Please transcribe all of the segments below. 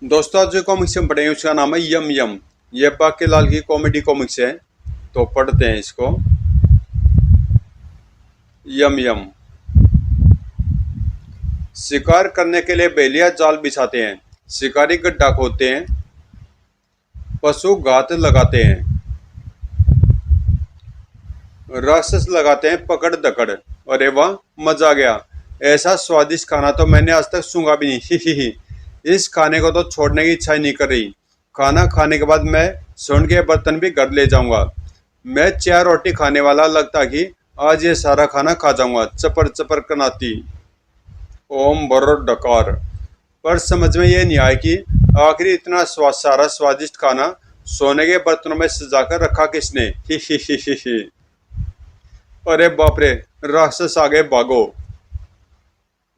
दोस्तों आज जो कॉमिक्स हम पढ़ेंगे उसका नाम है यम यम। ये बाकीलाल की कॉमेडी कॉमिक्स है, तो पढ़ते हैं इसको। यम यम। शिकार करने के लिए बेलिया जाल बिछाते हैं, शिकारी गड्ढा खोदते हैं, पशु घात लगाते हैं, राक्षस लगाते हैं पकड़ दकड़। अरे वाह, मजा आ गया। ऐसा स्वादिष्ट खाना तो मैंने आज तक सूंघा भी नहीं। ही ही। इस खाने को तो छोड़ने की इच्छा ही नहीं कर रही। खाना खाने के बाद मैं सोने के बर्तन भी घर ले जाऊंगा। मैं 4 रोटी खाने वाला लगता कि आज ये सारा खाना खा जाऊंगा। चपर चपर कनाती ओम बरो डकार। पर समझ में ये नहीं आया कि आखिर इतना सारा स्वादिष्ट खाना सोने के बर्तनों में सजाकर रखा किसने। ही। अरे बाप रे, राक्षस आगे भागो।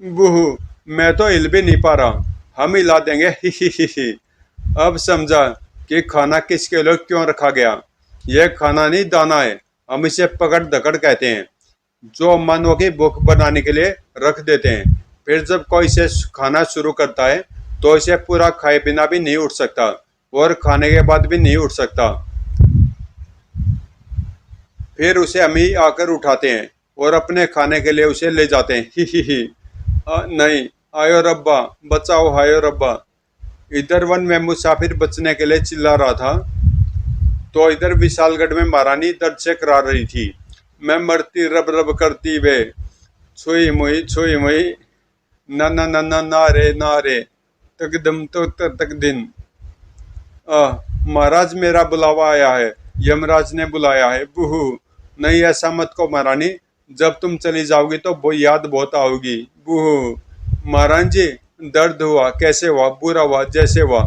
बूहू, मैं तो हिल भी नहीं पा रहा, हम हिला देंगे। ही। अब समझा कि खाना किसके लिए क्यों रखा गया। यह खाना नहीं, दाना है। हम इसे पकड़ दकड़ कहते हैं, जो मानवों की भूख बनाने के लिए रख देते हैं। फिर जब कोई इसे खाना शुरू करता है तो इसे पूरा खाए बिना भी नहीं उठ सकता और खाने के बाद भी नहीं उठ सकता। फिर उसे हम ही आकर उठाते हैं और अपने खाने के लिए उसे ले जाते हैं। ही। नहीं, आयो रब्बा, बचाओ, हायो रब्बा। इधर वन में मुसाफिर बचने के लिए चिल्ला रहा था तो इधर विशालगढ़ में महारानी दर्द से करा रही थी। मैं मरती रब रब करती वे, छुई मुई, ना रे, तकदम तो तक दिन। महाराज, मेरा बुलावा आया है, यमराज ने बुलाया है। बूहू, नहीं ऐसा मत को महारानी, जब तुम चली जाओगी तो वो याद बहुत आओगी। बूहू, महाराज जी, दर्द हुआ, कैसे हुआ, बुरा हुआ, जैसे हुआ,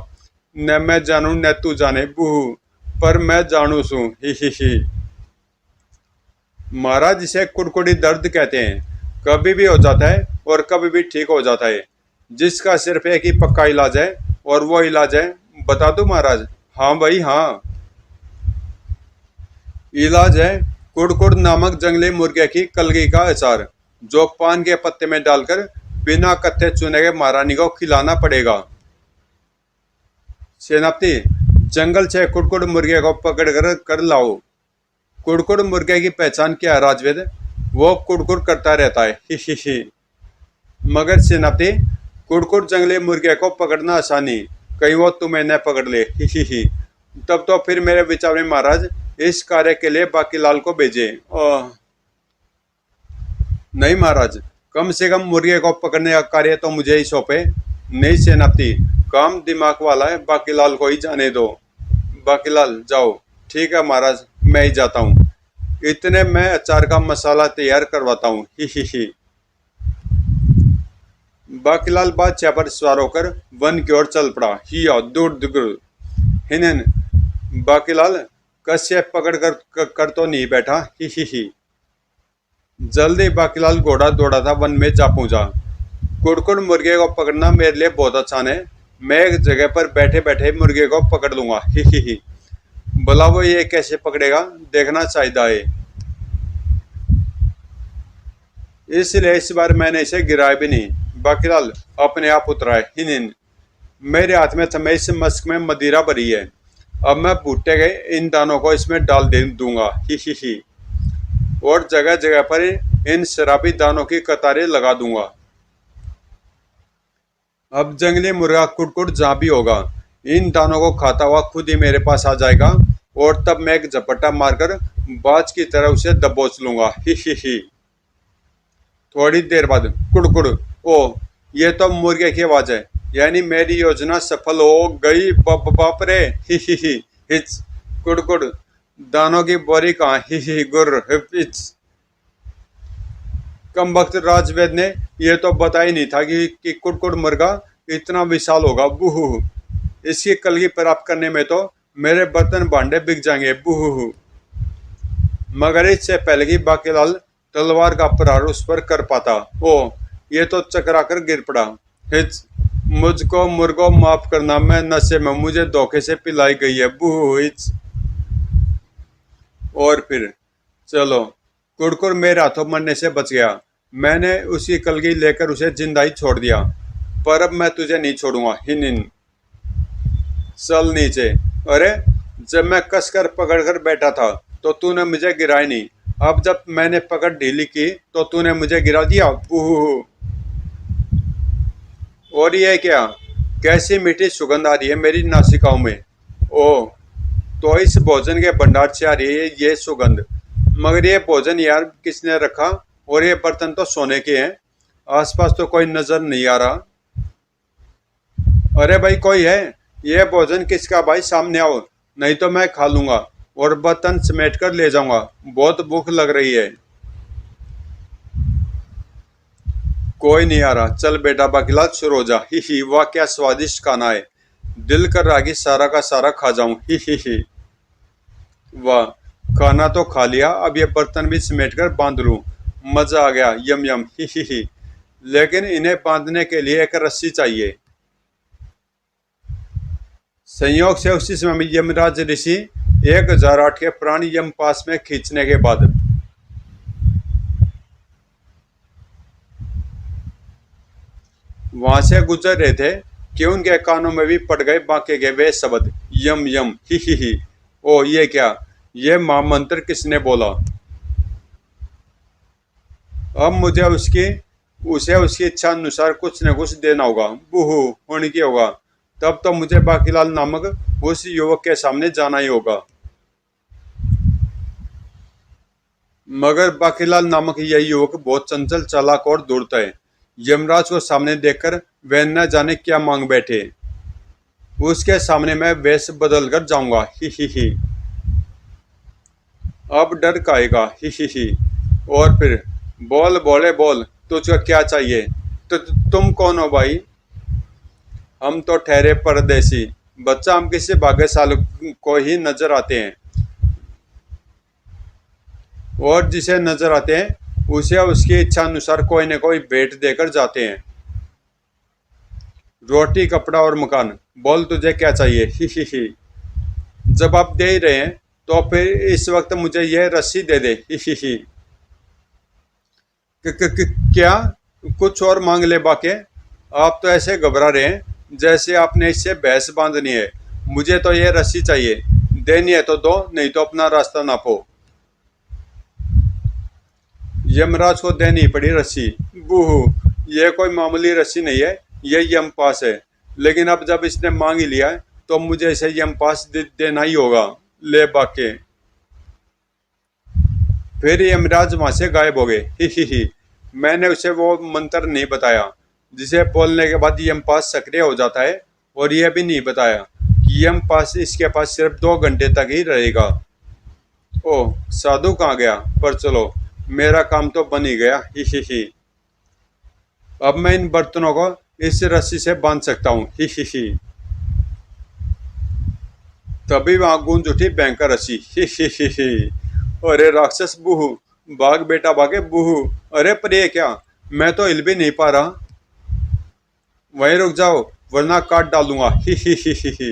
न मैं जानू न तू जाने। बूहू, पर मैं जानू सू। ही। महाराज, इसे कुड़कुड़ी दर्द कहते हैं, कभी भी हो जाता है और कभी भी ठीक हो जाता है। जिसका सिर्फ एक ही पक्का इलाज है और वो इलाज है, बता दूं महाराज? हाँ भाई हाँ, इलाज है कुड़कुड़ नामक जंगली मुर्गे की कलगी का अचार, जो पान के पत्ते में डालकर बिना कत्थे चुने के महारानी को खिलाना पड़ेगा। सेनापति, जंगल से कुड़कुड़ मुर्गे को पकड़ कर लाओ। कुड़कुड़ मुर्गे की पहचान क्या है राजवेद? वो कुड़कुड़ करता रहता है। ही। मगर सेनापति, कुड़कुड़ जंगली मुर्गे को पकड़ना आसानी, कहीं वो तुम्हें न पकड़ ले। ही। तब तो फिर मेरे विचार में महाराज इस कार्य के लिए बाकीलाल को भेजे। नहीं महाराज, कम से कम मुर्गे को पकड़ने का कार्य तो मुझे ही सौंपे। नहीं सेनापति, काम दिमाग वाला है, बाकीलाल को ही जाने दो। बाकीलाल जाओ। ठीक है महाराज, मैं ही जाता हूँ। इतने में अचार का मसाला तैयार करवाता हूँ। ही। बाकीलाल बादशाह पर सवार होकर वन की ओर चल पड़ा। हिया दूर दूर। हिन। बाकीलाल कस्य पकड़ कर तो नहीं बैठा। ही। जल्दी बाकीलाल घोड़ा दौड़ा था वन में जा पहुंचा। कुड़कुड़ मुर्गे को पकड़ना मेरे लिए बहुत आसान है, मैं एक जगह पर बैठे बैठे मुर्गे को पकड़ लूंगा। ही। भला वो ये कैसे पकड़ेगा, देखना चाहिए है। इसलिए इस बार मैंने इसे गिराया भी नहीं। बाकीलाल अपने आप उतरा है। हिन। मेरे हाथ में इस मस्क में मदिरा भरी है, अब मैं भुट्टे गए इन दानों को इसमें डाल दे दूंगा। ही। और जगह जगह पर इन शराबी दानों की कतारें लगा दूंगा। अब जंगली मुर्गा कुड़कुड़ जहाँ भी होगा, इन दानों को खाता हुआ खुद ही मेरे पास आ जाएगा और तब मैं एक झपट्टा मारकर बाज की तरह उसे दबोच लूंगा। ही। थोड़ी देर बाद कुड़कुड़। ओ, ये तो मुर्गे की आवाज है, यानी मेरी योजना सफल हो गई। बाप रे। ही। हिच। कुड़कुड़, दानों की बोरी कहाँ? ही गुर्र हिच। कम वक्त राजवेद ने यह तो बताया ही नहीं था कि कुड़कुड़ मुर्गा इतना विशाल होगा। बूहू, इसकी कलगी प्राप्त करने में तो मेरे बर्तन भांडे बिक जाएंगे। बूहू। मगर इससे पहले कि बाकीलाल तलवार का प्रहार उस पर कर पाता, ओ, ये तो चकरा कर गिर पड़ा। हिच। मुझको मुर्गो माफ करना, मैं नशे में, मुझे धोखे से पिलाई गई है। बूहू। हिच। और फिर चलो, कुड़कुड़ मेरे हाथों मरने से बच गया। मैंने उसकी कलगी लेकर उसे जिंदा ही छोड़ दिया, पर अब मैं तुझे नहीं छोड़ूंगा। हिन। चल नीचे। अरे, जब मैं कसकर पकड़कर बैठा था तो तूने मुझे गिराया नहीं। अब जब मैंने पकड़ ढीली की तो तूने मुझे गिरा दिया। बूहू। और ये क्या? कैसी मीठी सुगंध आ रही है मेरी नासिकाओं में। ओह, तो इस भोजन के भंडार से आ रही है ये सुगंध। मगर ये भोजन यार किसने रखा? और ये बर्तन तो सोने के हैं। आसपास तो कोई नजर नहीं आ रहा। अरे भाई, कोई है? ये भोजन किसका भाई? सामने आओ, नहीं तो मैं खा लूंगा और बर्तन समेट कर ले जाऊंगा। बहुत भूख लग रही है। कोई नहीं आ रहा। चल बेटा बकीलाल, शुरू हो जा। ही, वाह क्या स्वादिष्ट खाना है। दिल कर रहा कि सारा का सारा खा जाऊं। ही। वाह, खाना तो खा लिया, अब ये बर्तन भी समेट कर बांध लूं। मजा आ गया। यम यम। ही। लेकिन इन्हें बांधने के लिए एक रस्सी चाहिए। संयोग से उसी समय में यमराज ऋषि 1008 के प्राण यम पास में खींचने के बाद वहां से गुजर रहे थे कि उनके कानों में भी पड़ गए बांके के वे शब्द, यम यम। ही। ओ ये क्या? ये महामंत्र किसने बोला? अब मुझे उसे उसकी इच्छा अनुसार कुछ न कुछ देना होगा। बूहू होने की होगा। तब तो मुझे बाकीलाल नामक उस युवक के सामने जाना ही होगा। मगर बाकीलाल नामक यह युवक बहुत चंचल, चालाक और धूर्त है। यमराज को सामने देखकर वह न जाने क्या मांग बैठे। उसके सामने मैं वेश बदल कर जाऊंगा। ही। अब डर काएगा। ही। और फिर बोल बोले बोल, तुझको क्या चाहिए? तो तुम कौन हो भाई? हम तो ठहरे परदेसी बच्चा, हम किसी भाग्यशाली को ही नजर आते हैं और जिसे नजर आते हैं उसे उसकी इच्छा अनुसार कोई न कोई भेंट देकर जाते हैं। रोटी, कपड़ा और मकान। बोल तुझे क्या चाहिए? ही। जब आप दे ही रहे हैं तो फिर इस वक्त मुझे यह रस्सी दे दे। ही। क्या? कुछ और मांग ले बाके। आप तो ऐसे घबरा रहे हैं जैसे आपने इससे भैंस बांधनी है। मुझे तो यह रस्सी चाहिए। देनी है तो दो, नहीं तो अपना रास्ता नापो। यमराज को देनी पड़ी रस्सी। बूहू, यह कोई मामूली रस्सी नहीं है, यह यम पास है। लेकिन अब जब इसने मांग ही लिया है तो मुझे इसे यम पास देना ही होगा। ले बाके। फिर यमराज वहां से गायब हो गए। ही। मैंने उसे वो मंत्र नहीं बताया जिसे बोलने के बाद यम पास सक्रिय हो जाता है, और यह भी नहीं बताया कि यम पास इसके पास सिर्फ 2 घंटे तक ही रहेगा। ओह, साधु कहाँ गया? पर चलो, मेरा काम तो बन ही गया। ही। अब मैं इन बर्तनों को इस रस्सी से बांध सकता हूँ। ही। तभी वहां गूंज उठी भयंकर रस्सी। ही। अरे राक्षस, बूहू। भाग बेटा भागे। बूहू। अरे पर ये क्या? मैं तो हिल भी नहीं पा रहा। वहीं रुक जाओ वरना काट डालूंगा। ही।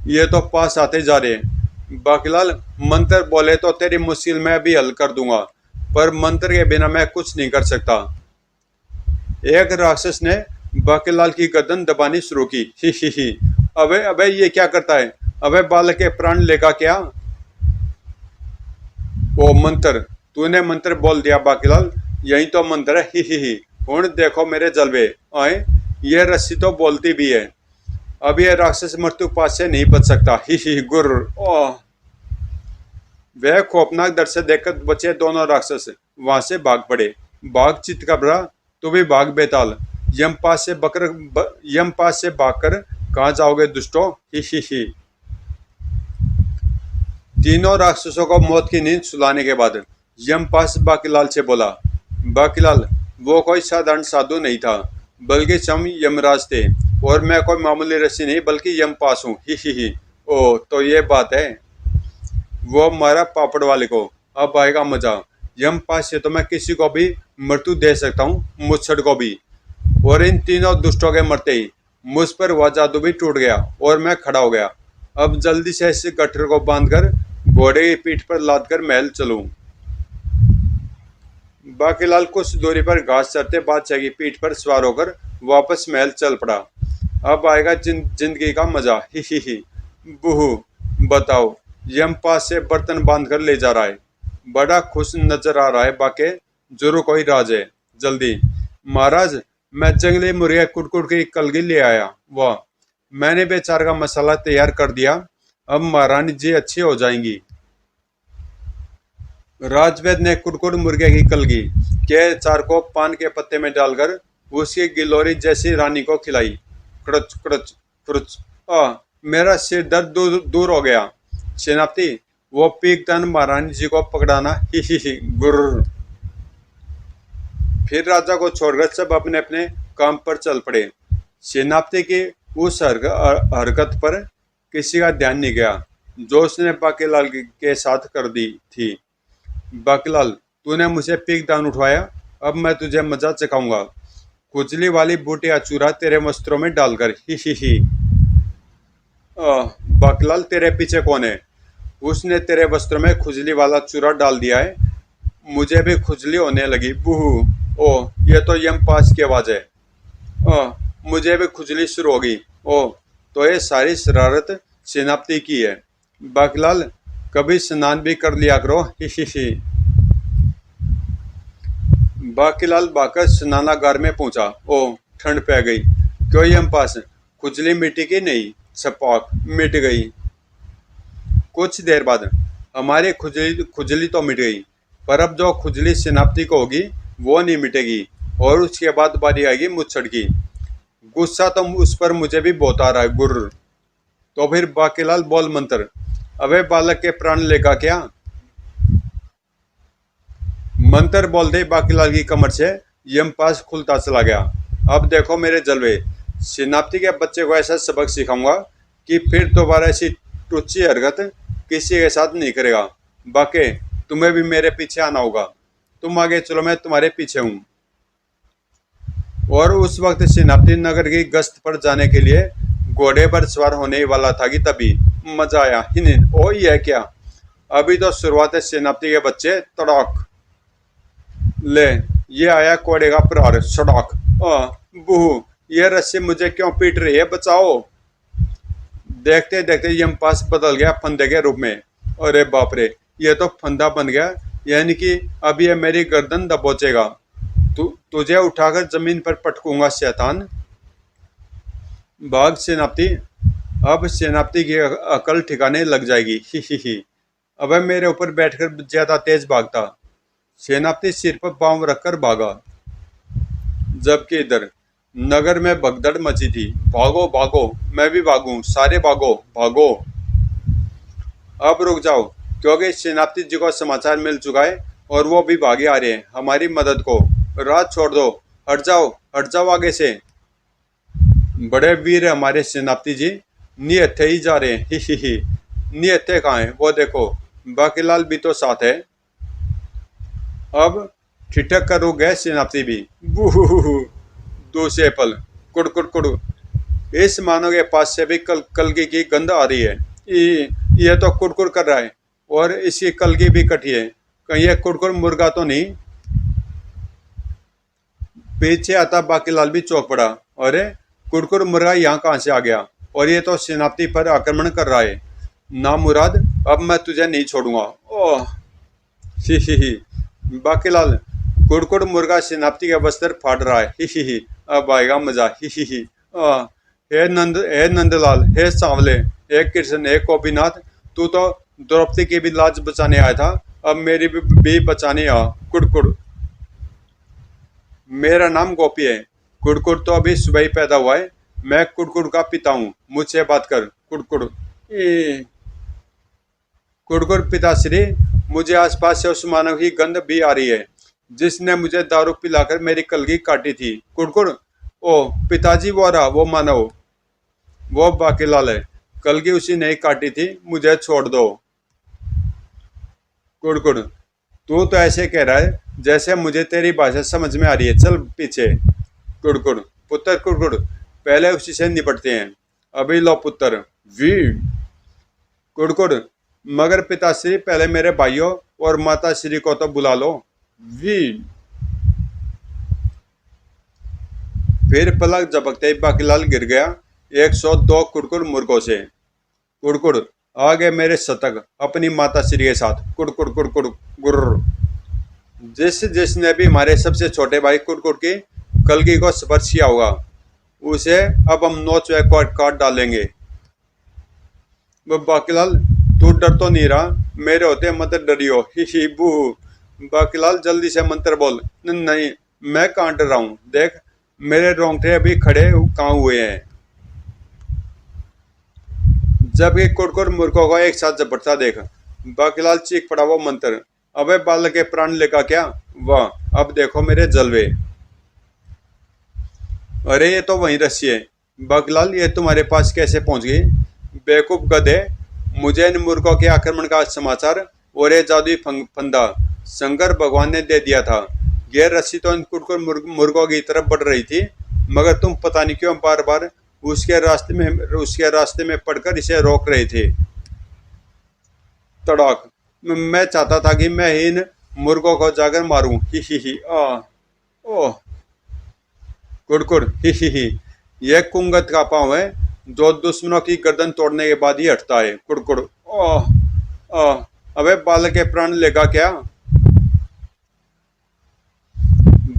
ये तो पास आते जा रहे हैं। बाकीलाल, मंत्र बोले तो तेरी मुश्किल मैं भी हल कर दूंगा, पर मंत्र के बिना मैं कुछ नहीं कर सकता। एक राक्षस ने बाकीलाल की गर्दन दबानी शुरू की। ही। अबे अबे, ये क्या करता है? अबे बालक के प्राण लेगा क्या? ओ मंत्र, तूने मंत्र बोल दिया बाकीलाल। यही तो मंत्र है। ही। हुण देखो मेरे जलवे। आए, ये रस्सी तो बोलती भी है। अब ये राक्षस मृत्यु पास से नहीं बच सकता। ही गुर। ओह। वह खौफनाक दृश्य देखकर बचे दोनों राक्षस वहां से भाग पड़े। भाग चितकबरा, तू भी भाग बेताल। यम पास से भागकर कहाँ जाओगे दुष्टो? ही। तीनों राक्षसों को मौत की नींद सुलाने के बाद यमपास बाकीलाल से बोला, बाकीलाल, वो कोई साधारण साधु नहीं था, बल्कि स्वयं यमराज थे, और मैं कोई मामूली ऋषि नहीं बल्कि यमपास हूँ। ही। ओ तो ये बात है। वो मारा पापड़ वाले को, अब आएगा मजा। यमपास से तो मैं किसी को भी मृत्यु दे सकता हूँ, मुच्छड़ को भी। और इन तीनों दुष्टों के मरते ही मुझ पर वह जादू भी टूट गया और मैं खड़ा हो गया। अब जल्दी से इस गट्ठर को बांधकर घोड़े की पीठ पर लादकर महल चलूं। बाकीलाल कुछ दूरी पर घास चरते बादशाह की पीठ पर सवार होकर वापस महल चल पड़ा। अब आएगा जिंदगी का मजा, ही। बूहू, बताओ। यमपास से बर्तन बांध कर ले जा रहा है, बड़ा खुश नजर आ रहा है। बाके जरूर कोई राज है, जल्दी। महाराज, मैं जंगली मुर्गे कुटकुट की कलगी ले आया। वाह, मैंने बेचार का मसाला तैयार कर दिया, अब महारानी जी अच्छी हो जाएंगी। राजवैद ने कुटकुट मुर्गे की कलगी के चार को पान के पत्ते में डालकर उसकी गिलोरी जैसी रानी को खिलाई। क्रच क्रच क्रच। मेरा सिर दर्द दूर हो गया। सेनापति, वो पीकदान महारानी जी को पकड़ाना, ही गुर्र। फिर राजा को छोड़कर सब अपने अपने काम पर चल पड़े। सेनापति की उस हरकत पर किसी का ध्यान नहीं गया जो उसने बाकीलाल के साथ कर दी थी। बाकीलाल, तूने मुझे पीकदान उठवाया, अब मैं तुझे मजा चखाऊंगा। खुजली वाली बूटिया चूरा तेरे वस्त्रों में डालकर, ही। बाकीलाल, तेरे पीछे कौन है? उसने तेरे वस्त्र में खुजली वाला चूरा डाल दिया है, मुझे भी खुजली होने लगी। बूहू। ओ, ये तो यमपास की आवाज है। मुझे भी खुजली शुरू होगी। ओ, तो ये सारी शरारत सेनापति की है। बाकीलाल, कभी स्नान भी कर लिया करो, ही। बाकीलाल भागकर स्नानागार में पहुंचा। ओ, ठंड पै गई। क्यों यमपास, खुजली मिटी की नहीं? छपाक, मिट गई। कुछ देर बाद हमारी खुजली खुजली तो मिट गई, पर अब जो खुजली सेनापति को होगी वो नहीं मिटेगी, और उसके बाद बारी आएगी मुच्छड़ की। गुस्सा तो उस पर मुझे भी बहुत आ रहा है, गुर्र। तो फिर बाकीलाल, बोल मंत्र। अबे बालक के प्राण लेगा क्या? मंत्र बोल दे बाकीलाल की कमर से यमपास खुलता चला गया। अब देखो मेरे जलवे, सेनापति के बच्चे को ऐसा सबक सिखाऊंगा कि फिर दोबारा ऐसी टुच्ची हरकत किसी के साथ नहीं करेगा। बाकी तुम्हें भी मेरे पीछे आना होगा। तुम आगे चलो, मैं तुम्हारे पीछे हूँ। और उस वक्त सेनापति नगर की गश्त पर जाने के लिए घोड़े पर सवार होने वाला था कि तभी मजा आया। हिन, ओ ये क्या, अभी तो शुरुआत है। सेनापति के बच्चे, तड़ाक। ले, ये आया कोड़े का प्रहार, सड़ाक। बूहू, ये रस्सी मुझे क्यों पीट रही है, बचाओ। देखते देखते यमपास बदल गया फंदे के रूप में। अरे बाप रे, ये तो फंदा बन गया, यानी कि अब ये मेरी गर्दन दबोचेगा। तुझे उठाकर जमीन पर पटकूंगा शैतान। भाग सेनापति, अब सेनापति की अकल ठिकाने लग जाएगी, ही। अब मेरे ऊपर बैठकर ज्यादा तेज भागता। सेनापति सिर पर पांव रखकर भागा, जबकि इधर नगर में भगदड़ मची थी। भागो भागो, मैं भी भागूं, सारे भागो भागो। अब रुक जाओ, क्योंकि सेनापति जी को समाचार मिल चुका है और वो भी भागे आ रहे हैं हमारी मदद को। राह छोड़ दो, हट जाओ आगे से। बड़े वीर है हमारे सेनापति जी, निहत्थे ही जा रहे हैं, ही। निहत्थे कहाँ हैं? वो देखो, बाकीलाल भी तो साथ है। अब ठिठक कर रुक गए सेनापति भी। बूहू, दूसरे पल कुड़ कुड़ कुड़, इस मानव के पास से भी कलगी की गंध आ रही है। ये तो कुड़कुड़ कर रहा है और इसकी कलगी भी कटी है, कहीं ये कुड़कुड़ मुर्गा तो नहीं? पीछे आता बाकीलाल भी चौंक पड़ा। अरे, कुड़कुड़ मुर्गा यहाँ कहाँ से आ गया? और ये तो सेनापति पर आक्रमण कर रहा है। ना मुराद, अब मैं तुझे नहीं छोड़ूंगा। ओह, ही। बाकीलाल, कुड़कुड़ मुर्गा सेनापति के वस्त्र फाड़ रहा है, ही। अब आएगा मजा, ही। हे नंदलाल, हे सांवले, हे कृष्ण, हे गोपीनाथ, तू तो द्रौपदी की भी लाज बचाने आया था, अब मेरी भी बचाने आ। कुड़कुड़, मेरा नाम गोपी है। कुड़कुड़ तो अभी सुबह ही पैदा हुआ है। मैं कुड़कुड़ का पिता हूँ, मुझसे बात कर। कुड़कुड़, कुड़कुड़ पिताश्री, मुझे आसपास से उस मानव की गंध भी आ रही है जिसने मुझे दारू पिलाकर मेरी कलगी काटी थी। कुड़कुड़, ओ पिताजी, वो रहा वो मानव, वो बाकीलाल है। कलगी उसी ने काटी थी, मुझे छोड़ दो। कुड़कुड़, तू तो ऐसे कह रहा है जैसे मुझे तेरी भाषा समझ में आ रही है, चल पीछे। कुड़कुड़, पुत्र कुड़कुड़, पहले उसी से निपटते हैं। अभी लो पुत्र। वी। कुड़कुड़, मगर पिताश्री, पहले मेरे भाइयों और माता श्री को तो बुला लो। वी। फिर पलक झपकते ही बाकीलाल गिर गया। 102 कुड़कुड़ मुर्गों से। कुड़कुड़ आ गए मेरे शतक अपनी माता श्री के साथ। कुड़कुड़ कुड़कुड़ गुर्र। जिसने भी हमारे सबसे छोटे भाई कुड़कुड़ की कलगी को स्पर्श किया होगा, उसे अब हम नोच व काट डालेंगे। वो बाकीलाल, तू डर तो नहीं रहा? मेरे होते मत डरियो, ही ही बू। बाकीलाल जल्दी से मंत्र बोल। नहीं, मैं कहाँ डर रहा हूँ, देख मेरे रोंगटे अभी खड़े कहाँ हुए हैं। जब ये कुड़कुड़ मुर्गों को एक साथ झपटता देख बाकीलाल चीख पड़ा वो मंत्र। अबे बालक के प्राण लेगा क्या? वाह, अब देखो मेरे जलवे। अरे ये तो वही रस्सी है। बाकीलाल, ये तुम्हारे पास कैसे पहुंच गई? बेवकूफ गधे, मुझे इन मुर्गों के आक्रमण का समाचार और ये जादुई फंदा शंकर भगवान ने दे दिया था। यह रस्सी तो इन कुड़कुड़ मुर्गों की तरफ बढ़ रही थी, मगर तुम पता नहीं क्यों बार बार उसके रास्ते में पड़कर इसे रोक रहे थे। तड़ाक। मैं चाहता था कि मैं ही इन मुर्गों को जाकर मारूं। ही आ ओह। कुड़कुड़ ही। यह कुंगत का पांव है जो दुश्मनों की गर्दन तोड़ने के बाद ही हटता है। कुड़कुड़ ओह ओह। अबे बालक के प्राण लेगा क्या?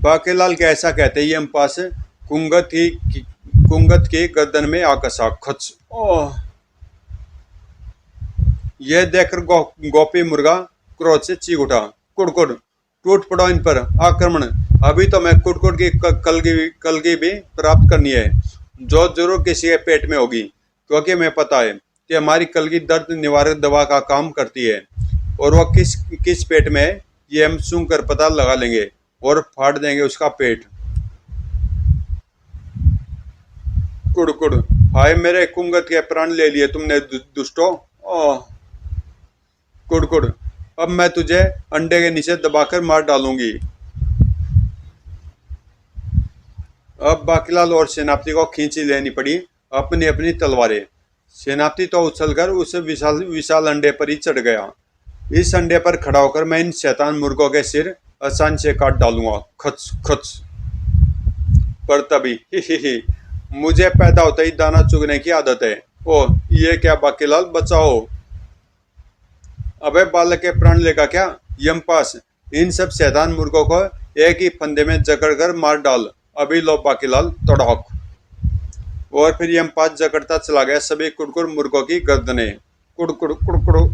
बाकीलाल के ऐसा कहते ही हम पास कुंगत की गर्दन में आकसा खच। ओह। यह देखकर गोपी मुर्गा क्रोध से चीख उठा। कुड़कुड़, टूट पड़ो इन पर, आक्रमण। अभी तो मैं कुड़कुड़ की कलगी भी प्राप्त करनी है, जो जरूर किसी के पेट में होगी, क्योंकि मैं पता है कि हमारी कलगी दर्द निवारक दवा का काम करती है। और वह किस पेट में है ये हम सूंघ कर पता लगा लेंगे और फाड़ देंगे उसका पेट। कुड़कुड़, हाय मेरे कुंगत के प्राण ले लिए तुमने दुष्टो। ओह। कुड़कुड़, अब मैं तुझे अंडे के नीचे दबाकर मार डालूंगी। अब बाकीलाल और सेनापति को खींची लेनी पड़ी अपनी अपनी तलवारें। सेनापति तो उछलकर उस विशाल अंडे पर ही चढ़ गया। इस अंडे पर खड़ा होकर मैं इन शैतान मुर्गों के सिर आसान से काट डालूंगा। खच खच। पर तभी ही मुझे पैदा होते ही दाना चुगने की आदत है। ओ ये क्या बाकीलाल, बचाओ। अबे बालक के प्राण लेगा क्या? यमपास, इन सब शैतान मुर्गों को एक ही फंदे में जकड़कर मार डाल। अभी लो बाकीलाल। तड़ाक। और फिर यमपास जकड़ता चला गया सभी कुड़कुड़ मुर्गों की गर्दनें। कुड़कुड़ कुड़कुड़।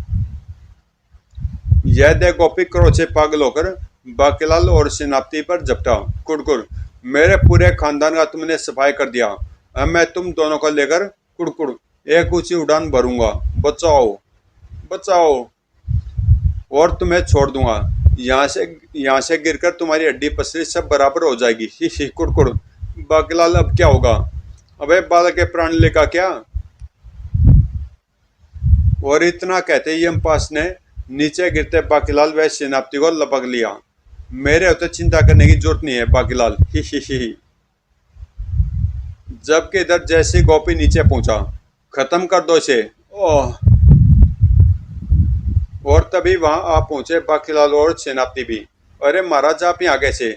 यह देख गोपी क्रोध से पागल होकर बाकीलाल और सेनापति पर झपटा। कुड़कुड़, मेरे पूरे खानदान का तुमने सफाई कर दिया, अब मैं तुम दोनों को लेकर कुड़कुड़ एक ऊंची उड़ान भरूंगा। बचाओ बचाओ, और तुम्हें छोड़ दूंगा। यहाँ से गिरकर तुम्हारी हड्डी पसली सब बराबर हो जाएगी। ही कुड़कुड़। बाकीलाल, अब क्या होगा? अबे बालक के प्राण लेगा क्या? और इतना कहते ही यमपास ने नीचे गिरते बाकीलाल व सेनापति को लपक लिया। मेरे होते चिंता करने की जरूरत नहीं है बाकीलाल। ही। जबकि इधर जैसे गोपी नीचे पहुंचा, खत्म कर दो इसे। ओह। और तभी वहां आ पहुंचे बाकीलाल और सेनापति भी। अरे महाराज, आप यहाँ कैसे?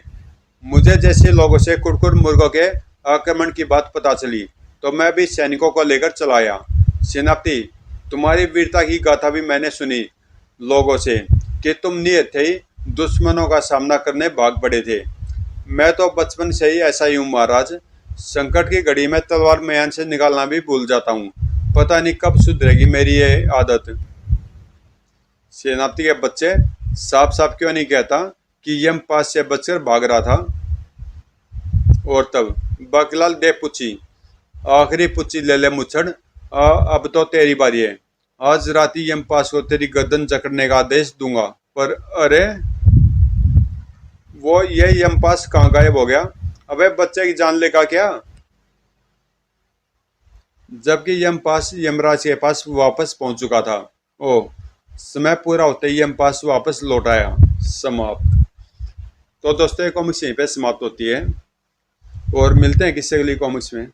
मुझे जैसे लोगों से कुड़कुड़ मुर्गों के आक्रमण की बात पता चली तो मैं भी सैनिकों को लेकर चला आया। सेनापति, तुम्हारी वीरता की गाथा भी मैंने सुनी लोगों से कि तुम नियत थे दुश्मनों का सामना करने भाग पड़े थे। मैं तो बचपन से ही ऐसा ही हूँ महाराज। संकट की घड़ी में तलवार म्यान से निकालना भी भूल जाता हूँ। पता नहीं कब सुधरेगी मेरी ये आदत। सेनापति के बच्चे, साफ साफ क्यों नहीं कहता कि यमपास से बचकर भाग रहा था? और तब बाकीलाल दे पूछी, आखिरी पूछी ले ले मुच्छड़, अब तो तेरी बारी है। आज रात ही यमपास को तेरी गर्दन जकड़ने का आदेश दूंगा। पर अरे, वो ये यमपास कहाँ गायब हो गया? अबे बच्चे की जान लेगा क्या? जबकि यमपास यमराज के पास वापस पहुंच चुका था। ओह, समय पूरा होते ही यमपास वापस लौट आया। समाप्त। तो दोस्तों, ये कॉमिक्स यहीं पे समाप्त होती है और मिलते हैं किसी अगली कॉमिक्स में।